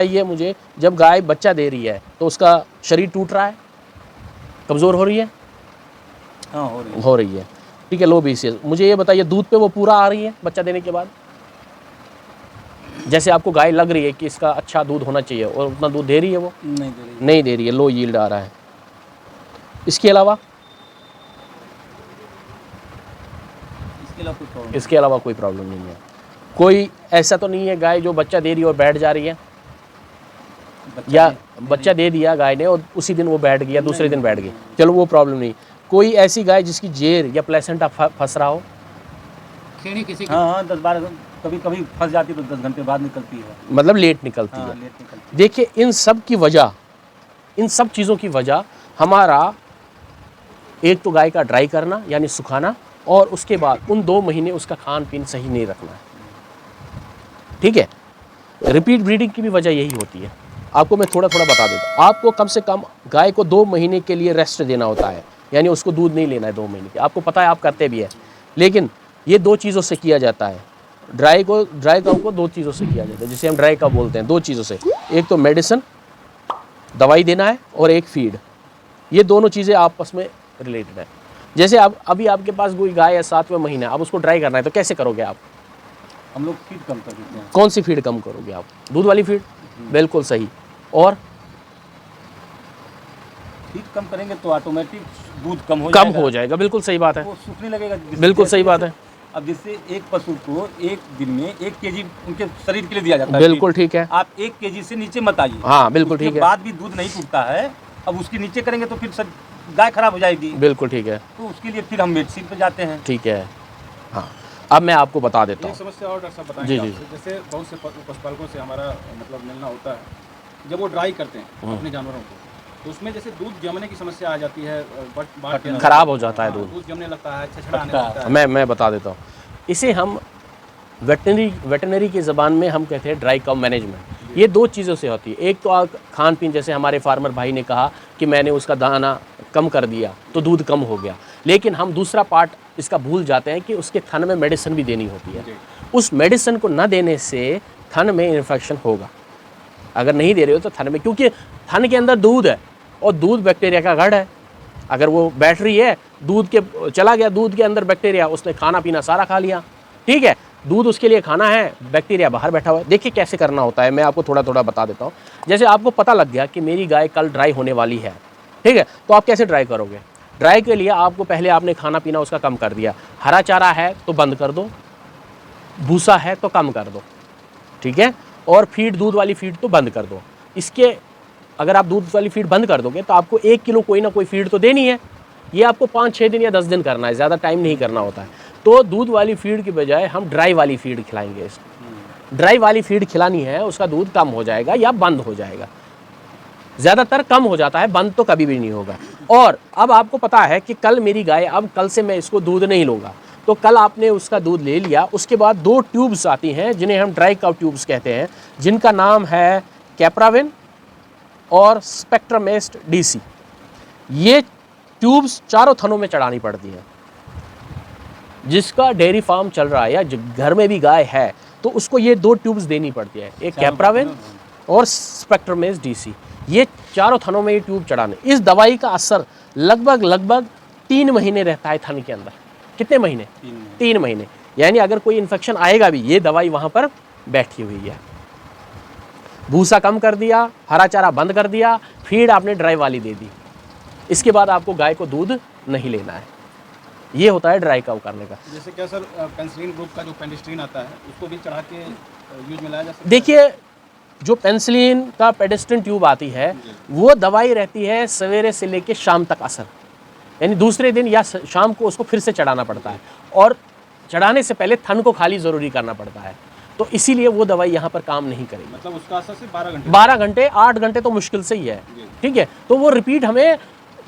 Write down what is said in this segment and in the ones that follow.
ये मुझे, जब गाय बच्चा दे रही है तो उसका शरीर टूट रहा है, कमज़ोर हो रही है? हाँ हो रही है। ठीक है, लो BCS। मुझे ये बताइए, दूध पे वो पूरा आ रही है बच्चा देने के बाद? जैसे आपको गाय लग रही है कि इसका अच्छा दूध होना चाहिए, और उतना दूध दे रही है वो? नहीं दे रही है, लो यील्ड आ रहा है। इसके अलावा कोई प्रॉब्लम नहीं है। कोई ऐसा तो नहीं है गाय जो बच्चा दे रही है और बैठ जा रही है, या बच्चा दे दिया गाय ने और उसी दिन वो बैठ गया, दूसरे दिन बैठ गई, चलो वो प्रॉब्लम नहीं। कोई ऐसी गाय जिसकी जेर या प्लेसेंटा फंस रहा हो? किसी की हाँ 10-12 कभी कभी फंस जाती है तो 10 घंटे बाद निकलती है, मतलब लेट निकलती है। लेट निकलती है। देखिए, इन सब चीज़ों की वजह हमारा, एक तो गाय का ड्राई करना यानी सुखाना, और उसके बाद उन 2 महीने उसका खान पीन सही नहीं रखना है। ठीक है, रिपीट ब्रीडिंग की भी वजह यही होती है। आपको मैं थोड़ा थोड़ा बता देता हूँ। आपको कम से कम गाय को 2 महीने के लिए रेस्ट देना होता है, यानी उसको दूध नहीं लेना है 2 महीने के। आपको पता है, आप करते भी है, लेकिन ये 2 चीज़ों से किया जाता है। ड्राई काउ को 2 चीज़ों से किया जाता है, जिसे हम ड्राई काउ बोलते हैं। 2 चीज़ों से, एक तो मेडिसिन, दवाई देना है, और एक फीड। ये दोनों चीज़ें आपस में रिलेटेड है। जैसे अभी आपके पास कोई गाय है 7वें महीने, अब उसको ड्राई करना है तो कैसे करोगे आप? हम लोग फीड कम कर देते हैं। कौन सी फीड कम करोगे आप? दूध वाली फीड? बिल्कुल सही। और फीड कम करेंगे तो ऑटोमेटिक दूध कम हो जाएगा। बिल्कुल सही बात है, वो सूखने लगेगा। बिल्कुल सही बात है। अब जिससे एक पशु को एक दिन में 1 केजी उनके शरीर के लिए दिया जाता है। बिल्कुल ठीक है। आप 1 केजी से नीचे मत आइए। हाँ बिल्कुल ठीक है। उसके बाद भी दूध नहीं टूटता है, अब उसके नीचे करेंगे तो फिर गाय खराब हो जाएगी। बिल्कुल ठीक है। तो उसके लिए फिर हम मेडिसिन पे जाते हैं। ठीक है। हाँ, अब मैं आपको बता देता हूँ। समस्या और डॉक्टर साहब बताएंगे। जी। जैसे बहुत से पशुपालकों से हमारा मतलब मिलना होता है, जब वो ड्राई करते हैं अपने जानवरों को, तो उसमें जैसे दूध जमने की समस्या आ जाती है, खराब हो जाता है दूध जमने लगता है, छछड़ा आने लगता है। मैं बता देता हूँ। इसे हम वेटनरी की ज़बान में हम कहते हैं ड्राई काउ मैनेजमेंट। ये 2 चीज़ों से होती है। एक तो खान पीन, जैसे हमारे फार्मर भाई ने कहा कि मैंने उसका दाना कम कर दिया तो दूध कम हो गया, लेकिन हम दूसरा पार्ट इसका भूल जाते हैं कि उसके थन में मेडिसिन भी देनी होती है। उस मेडिसिन को न देने से थन में इन्फेक्शन होगा। अगर नहीं दे रहे हो तो थन में, क्योंकि थन के अंदर दूध है और दूध बैक्टीरिया का गढ़ है। अगर वो बैठ रही है, दूध के चला गया, दूध के अंदर बैक्टीरिया, उसने खाना पीना सारा खा लिया। ठीक है, दूध उसके लिए खाना है, बैक्टीरिया बाहर बैठा हुआ है। देखिए कैसे करना होता है, मैं आपको थोड़ा थोड़ा बता देता हूँ। जैसे आपको पता लग गया कि मेरी गाय कल ड्राई होने वाली है, ठीक है, तो आप कैसे ड्राई करोगे? ड्राई के लिए आपको पहले आपने खाना पीना उसका कम कर दिया। हरा चारा है तो बंद कर दो, भूसा है तो कम कर दो, ठीक है, और फीड, दूध वाली फीड तो बंद कर दो। इसके अगर आप दूध वाली फीड बंद कर दोगे तो आपको 1 किलो कोई ना कोई फीड तो देनी है। ये आपको 5-6 दिन या 10 दिन करना है, ज़्यादा टाइम नहीं करना होता है। तो दूध वाली फीड की बजाय हम ड्राई वाली फीड खिलाएंगे इसको। ड्राई वाली फीड खिलानी है, उसका दूध कम हो जाएगा या बंद हो जाएगा। ज़्यादातर कम हो जाता है, बंद तो कभी भी नहीं होगा। और अब आपको पता है कि कल मेरी गाय, अब कल से मैं इसको दूध नहीं लूँगा, तो कल आपने उसका दूध ले लिया। उसके बाद 2 ट्यूब्स आती हैं जिन्हें हम ड्राई काउ ट्यूब्स कहते हैं, जिनका नाम है कैप्राविन और स्पेक्ट्रमेस्ट DC। ये ट्यूब्स चारों थनों में चढ़ानी पड़ती हैं। जिसका डेयरी फार्म चल रहा है या घर में भी गाय है तो उसको ये 2 ट्यूब्स देनी पड़ती है, एक कैप्राविन और स्पेक्ट्रमेस्ट DC। ये चारों थनों में ये ट्यूब चढ़ाने। इस दवाई का असर लगभग 3 महीने रहता है थन के अंदर। कितने महीने? 3 महीने। यानी अगर कोई इन्फेक्शन आएगा भी, ये दवाई वहाँ पर बैठी हुई है। भूसा कम कर दिया, हरा चारा बंद कर दिया, फीड आपने ड्राई वाली दे दी। इसके बाद आपको गाय को दूध नहीं लेना है। ये होता है ड्राई काउ करने का। जैसे क्या सर, पेनिसिलिन ग्रुप का जो पेनिस्ट्रीन आता है उसको भी चढ़ा के यूज में लाया जा सकता है? देखिए, जो पेनिसिलिन का पेनिस्ट्रीन ट्यूब आती है वो दवाई रहती है सवेरे से लेके शाम तक असर, यानी दूसरे दिन या शाम को उसको फिर से चढ़ाना पड़ता है, और चढ़ाने से पहले थन को खाली ज़रूरी करना पड़ता है। तो इसीलिए वो दवाई यहाँ पर काम नहीं करेगी। मतलब उसका असर सिर्फ 12 घंटे 8 घंटे तो मुश्किल से ही है। ठीक है, तो वो रिपीट हमें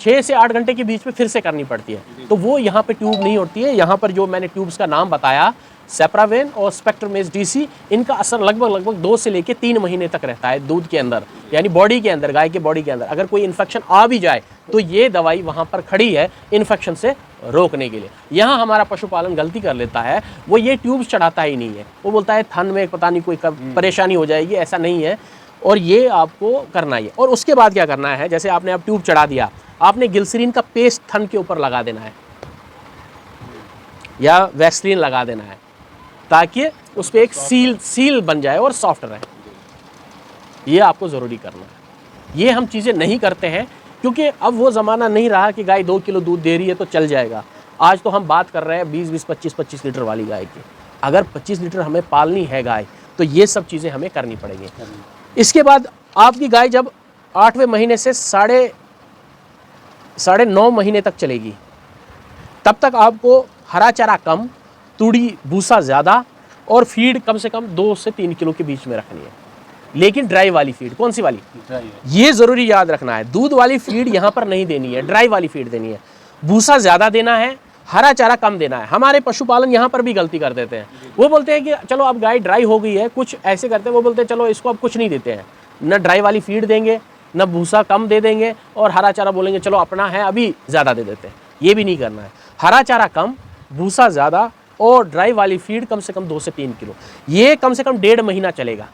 6 से 8 घंटे के बीच में फिर से करनी पड़ती है। तो वो यहाँ पे ट्यूब नहीं होती है। यहाँ पर जो मैंने ट्यूब्स का नाम बताया, सेप्रावेन और स्पेक्ट्रमेस्ट DC, इनका असर लगभग 2 से लेके 3 महीने तक रहता है दूध के अंदर, यानी बॉडी के अंदर, गाय के बॉडी के अंदर। अगर कोई इन्फेक्शन आ भी जाए तो ये दवाई वहाँ पर खड़ी है इन्फेक्शन से रोकने के लिए। यहाँ हमारा पशुपालन गलती कर लेता है, वो ये ट्यूब्स चढ़ाता ही नहीं है। वो बोलता है थन में पता नहीं कोई परेशानी हो जाएगी, ऐसा नहीं है। और ये आपको करना ही है। और उसके बाद क्या करना है, जैसे आपने अब ट्यूब चढ़ा दिया, आपने ग्लिसरीन का पेस्ट थन के ऊपर लगा देना है या वैसलीन लगा देना है, ताकि उस पर एक सील बन जाए और सॉफ्ट रहे। ये आपको ज़रूरी करना है। ये हम चीज़ें नहीं करते हैं क्योंकि अब वो ज़माना नहीं रहा कि गाय 2 किलो दूध दे रही है तो चल जाएगा। आज तो हम बात कर रहे हैं 20-20, 25-25 लीटर वाली गाय की। अगर 25 लीटर हमें पालनी है गाय, तो ये सब चीज़ें हमें करनी पड़ेंगी। इसके बाद आपकी गाय जब 8वें महीने से साढ़े 9 महीने तक चलेगी, तब तक आपको हरा चारा कम, तूड़ी भूसा ज़्यादा और फीड कम से कम 2 से 3 किलो के बीच में रखनी है। लेकिन ड्राई वाली फीड, कौन सी वाली? ये ज़रूरी याद रखना है, दूध वाली फीड यहाँ पर नहीं देनी है, ड्राई वाली फीड देनी है। भूसा ज़्यादा देना है, हरा चारा कम देना है। हमारे पशुपालन यहाँ पर भी गलती कर देते हैं। वो बोलते हैं कि चलो अब गाय ड्राई हो गई है, कुछ ऐसे करते हैं, वो बोलते हैं चलो इसको अब कुछ नहीं देते हैं, न ड्राई वाली फीड देंगे, न भूसा कम दे देंगे, और हरा चारा बोलेंगे चलो अपना है अभी ज़्यादा दे देते हैं। ये भी नहीं करना है। हरा चारा कम, भूसा ज़्यादा और ड्राई वाली फीड कम से कम 2 से 3 किलो। ये कम से कम 1.5 महीना चलेगा,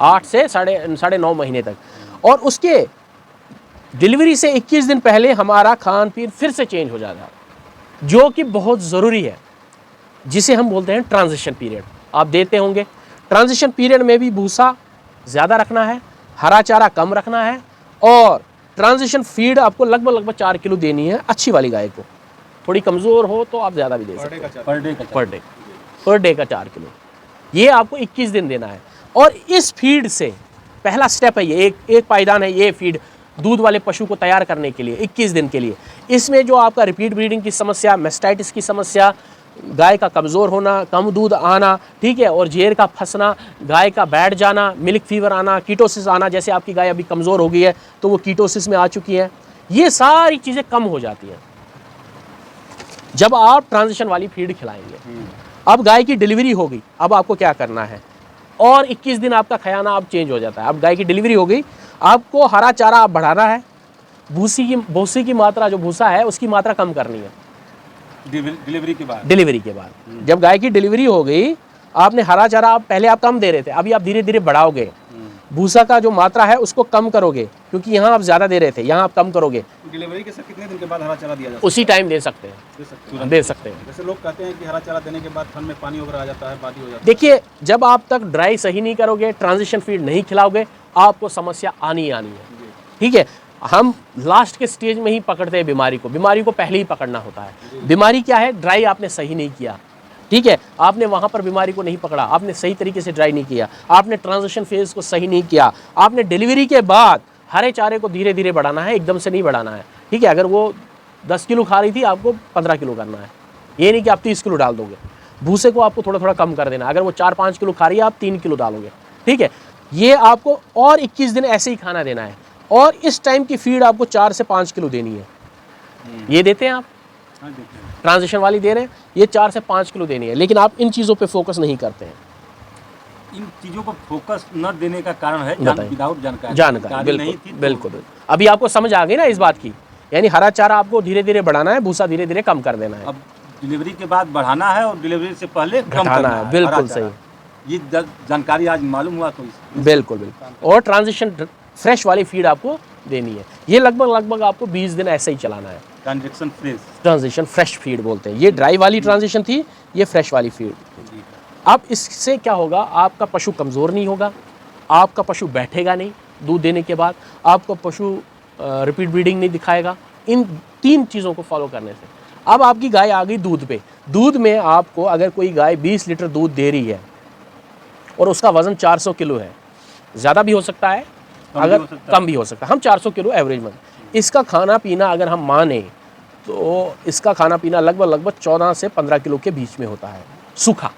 8 से साढ़े 9 महीने तक। और उसके डिलीवरी से 21 दिन पहले हमारा खान पीन फिर से चेंज हो जाता है, जो कि बहुत ज़रूरी है, जिसे हम बोलते हैं ट्रांजिशन पीरियड। आप देते होंगे, ट्रांजिशन पीरियड में भी भूसा ज़्यादा रखना है, हरा चारा कम रखना है, और ट्रांजिशन फीड आपको लगभग 4 किलो देनी है अच्छी वाली गाय को। थोड़ी कमज़ोर हो तो आप ज़्यादा भी दे सकते हैं, पर डे का 4 किलो। ये आपको 21 दिन देना है। और इस फीड से पहला स्टेप है ये, एक पायदान है ये फीड दूध वाले पशु को तैयार करने के लिए 21 दिन के लिए। इसमें जो आपका रिपीट ब्रीडिंग की समस्या, मेस्टाइटिस की समस्या, गाय का कमज़ोर होना, कम दूध आना, ठीक है, और जेर का फंसना, गाय का बैठ जाना, मिल्क फीवर आना, कीटोसिस आना, जैसे आपकी गाय अभी कमज़ोर हो गई है तो वो कीटोसिस में आ चुकी है, ये सारी चीज़ें कम हो जाती हैं जब आप ट्रांजिशन वाली फीड खिलाएंगे। अब गाय की डिलीवरी हो गई, अब आपको क्या करना है, और 21 दिन आपका खयाना अब चेंज हो जाता है। अब गाय की डिलीवरी हो गई, आपको हरा चारा आप बढ़ाना है, भूसी की मात्रा, जो भूसा है उसकी मात्रा कम करनी है डिलीवरी के बाद। जब गाय की डिलीवरी हो गई, आपने हरा चारा पहले आप कम दे रहे थे, अभी आप धीरे धीरे बढ़ाओगे, भूसा का जो मात्रा है उसको कम करोगे, क्योंकि यहाँ आप ज़्यादा दे रहे थे, यहाँ आप कम करोगे। डिलीवरी के कितने दिन के बाद हरा चारा दिया जाता है? उसी टाइम दे सकते हैं, दे सकते हैं। जैसे लोग कहते हैं कि हरा चारा देने के बाद थन में पानी वगैरह आ जाता है, बादी हो जाता है। देखिए, जब आप तक ड्राई सही नहीं करोगे, ट्रांजिशन फीड नहीं खिलाओगे, आपको समस्या आनी ही आनी है। ठीक है, हम लास्ट के स्टेज में ही पकड़ते हैं बीमारी को पहले ही पकड़ना होता है। बीमारी क्या है? ड्राई आपने सही नहीं किया, ठीक है, आपने वहाँ पर बीमारी को नहीं पकड़ा, आपने सही तरीके से ड्राई नहीं किया, आपने ट्रांजिशन फेज को सही नहीं किया, आपने डिलीवरी के बाद हरे चारे को धीरे धीरे बढ़ाना है, एकदम से नहीं बढ़ाना है। ठीक है, अगर वो 10 किलो खा रही थी, आपको 15 किलो करना है, ये नहीं कि आप 30 किलो डाल दोगे। भूसे को आपको थोड़ा थोड़ा कम कर देना, अगर वो 4-5 किलो खा रही है, आप 3 किलो डालोगे। ठीक है, ये आपको और 21 दिन ऐसे ही खाना देना है, और इस टाइम की फीड आपको 4 से 5 किलो देनी है। ये देते हैं आप? ट्रांजिशन वाली दे रहे हैं, ये 4 से 5 किलो देनी है, लेकिन आप इन चीज़ों पे फोकस नहीं करते हैं। इन चीज़ों पर फोकस न देने का कारण है विदाउट जानकारी। बिल्कुल। अभी आपको समझ आ गई ना इस बात की, यानी हरा चारा आपको धीरे धीरे बढ़ाना है, भूसा धीरे धीरे कम कर देना है। अब डिलीवरी के बाद बढ़ाना है और डिलीवरी से पहले कम घटाना है। बिल्कुल सही, ये जानकारी आज मालूम हुआ तो बिल्कुल। और ट्रांजिशन फ्रेश वाली फीड आपको देनी है, ये लगभग आपको 20 दिन ऐसे ही चलाना है। ट्रांजिशन फ्रेश फीड बोलते हैं, ये ड्राई वाली ट्रांजिशन थी, ये फ्रेश वाली फीड। अब इससे क्या होगा, आपका पशु कमज़ोर नहीं होगा, आपका पशु बैठेगा नहीं दूध देने के बाद, आपका पशु रिपीट ब्रीडिंग नहीं दिखाएगा, इन 3 चीज़ों को फॉलो करने से। अब आपकी गाय आ गई दूध पे। दूध में आपको अगर कोई गाय 20 लीटर दूध दे रही है और उसका वज़न 400 किलो है, ज़्यादा भी हो सकता है, अगर कम भी हो सकता है, हम 400 किलो एवरेज में। इसका खाना पीना अगर हम माने तो इसका खाना पीना लगभग 14 से 15 किलो के बीच में होता है, सूखा,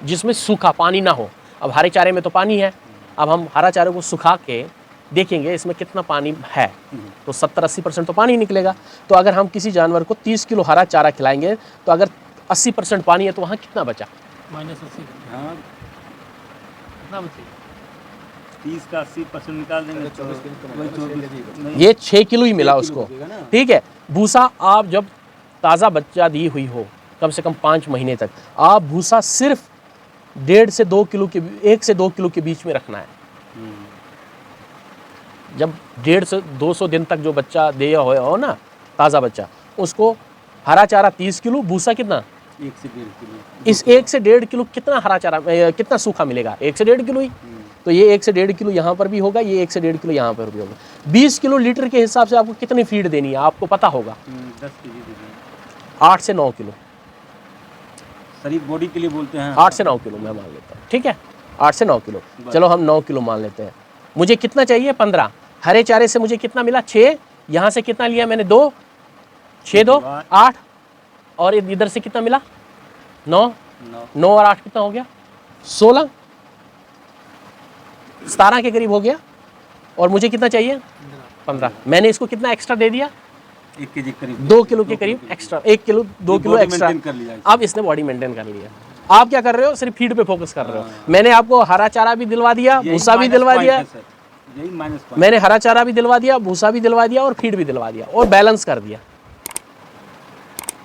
जिसमें सूखा पानी ना हो। अब हरे चारे में तो पानी है, अब हम हरा चारे को सुखा के देखेंगे इसमें कितना पानी है, तो 70-80% तो पानी निकलेगा। तो अगर हम किसी जानवर को 30 किलो हरा चारा खिलाएंगे, तो अगर 80% पानी है तो वहाँ कितना बचा? -80। हाँ, कितना बचे? 30 का 80% निकाल देंगे, 24। ये 6 किलो ही मिला उसको। ठीक है, भूसा आप जब ताज़ा बच्चा दी हुई हो, कम से कम 5 महीने तक, आप भूसा सिर्फ 1.5 से 2 किलो के 1 से 2 किलो के बीच में रखना है। जब 150 से 200 दिन तक जो बच्चा दिया हो ना, ताज़ा बच्चा, उसको हरा चारा 30 किलो, भूसा कितना 1 से 1.5 किलो। इस 1 से 1.5 किलो कितना हरा चारा कितना सूखा मिलेगा? 1 से 1.5 किलो ही। तो ये 1 से 1.5 किलो यहाँ पर भी होगा, ये 1 से 1.5 किलो यहाँ पर भी होगा। 20 किलो लीटर के हिसाब से आपको कितनी फीड देनी है आपको पता होगा? 10 केजी दीजिए। 8 से 9 किलो, शरीर बॉडी के लिए बोलते हैं। 8 से 9 किलो मैं मान लेता हूँ, ठीक है, 8 से 9 किलो। चलो हम 9 किलो मान लेते हैं। मुझे कितना चाहिए? 15। हरे चारे से मुझे कितना मिला? 6। यहाँ से कितना लिया मैंने? 2, 6 2 8, और इधर से कितना मिला? 9 और 8 कितना हो गया? 16, 17 के करीब हो गया। और मुझे कितना चाहिए? 15। मैंने इसको कितना एक्स्ट्रा दे दिया? 1 केजी करीब, 2 किलो के करीब एक्स्ट्रा, 1 किलो 2 किलो एक्स्ट्रा कर लिया। अब इसने बॉडी मेंटेन कर लिया। आप क्या कर रहे हो? सिर्फ फीड पे फोकस कर रहे हो। मैंने आपको हरा चारा भी दिलवा दिया, भूसा भी दिलवा दिया, यही माइनस पॉइंट। मैंने हरा चारा भी दिलवा दिया, भूसा भी दिलवा दिया और फीड भी दिलवा दिया और बैलेंस कर दिया।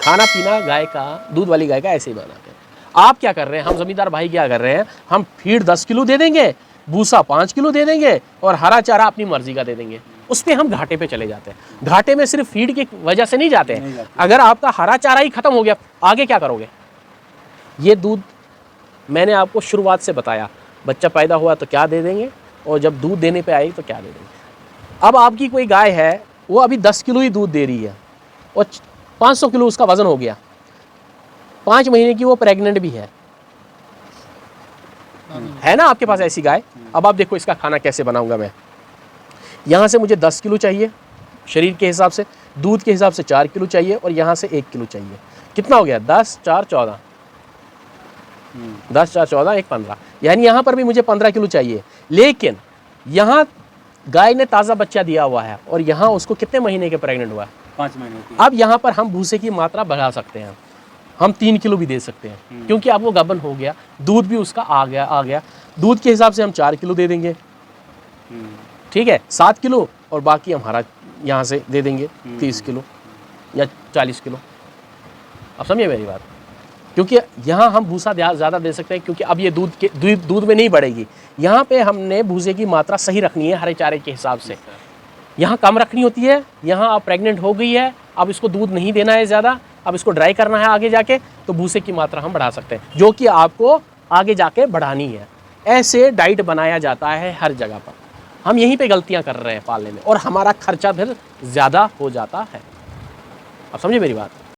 खाना पीना गाय का, दूध वाली गाय का ऐसे ही बनाते हैं। आप क्या कर रहे हैं? हम जमींदार भाई क्या कर रहे हैं? हम फीड 10 किलो दे देंगे, भूसा 5 किलो दे देंगे और हरा चारा अपनी मर्जी का दे देंगे। उस पर हम घाटे पे चले जाते हैं। घाटे में सिर्फ फीड की वजह से नहीं जाते हैं। अगर आपका हरा चारा ही खत्म हो गया, आगे क्या करोगे? ये दूध मैंने आपको शुरुआत से बताया, बच्चा पैदा हुआ तो क्या दे देंगे और जब दूध देने पे आई तो क्या दे देंगे। अब आपकी कोई गाय है, वो अभी 10 किलो ही दूध दे रही है और 500 किलो उसका वजन हो गया, 5 महीने की वो प्रेग्नेंट भी है ना आपके पास ऐसी गाय। अब आप देखो इसका खाना कैसे बनाऊंगा मैं। यहाँ से मुझे 10 किलो चाहिए शरीर के हिसाब से, दूध के हिसाब से 4 किलो चाहिए और यहाँ से 1 किलो चाहिए। कितना हो गया? 10 4 14, 10 4 14 1 15, यानी यहाँ पर भी मुझे 15 किलो चाहिए। लेकिन यहाँ गाय ने ताज़ा बच्चा दिया हुआ है और यहाँ उसको कितने महीने के प्रेग्नेंट हुआ है? 5 महीने की। अब यहाँ पर हम भूसे की मात्रा बढ़ा सकते हैं, हम 3 किलो भी दे सकते हैं क्योंकि अब वो गाभन हो गया, दूध भी उसका आ गया। दूध के हिसाब से हम 4 किलो दे देंगे, ठीक है, 7 किलो और बाकी हम हरा यहाँ से दे देंगे 30 किलो या 40 किलो। अब समझिए मेरी बात, क्योंकि यहाँ हम भूसा ज़्यादा दे सकते हैं क्योंकि अब ये दूध में नहीं बढ़ेगी। यहाँ पे हमने भूसे की मात्रा सही रखनी है हरे चारे के हिसाब से। यहाँ कम रखनी होती है, यहाँ अब प्रेग्नेंट हो गई है, अब इसको दूध नहीं देना है ज़्यादा, अब इसको ड्राई करना है आगे जाके, तो भूसे की मात्रा हम बढ़ा सकते हैं जो कि आपको आगे जाके बढ़ानी है। ऐसे डाइट बनाया जाता है हर जगह पर। हम यहीं पे गलतियाँ कर रहे हैं पालने में और हमारा खर्चा फिर ज़्यादा हो जाता है। अब समझिए मेरी बात।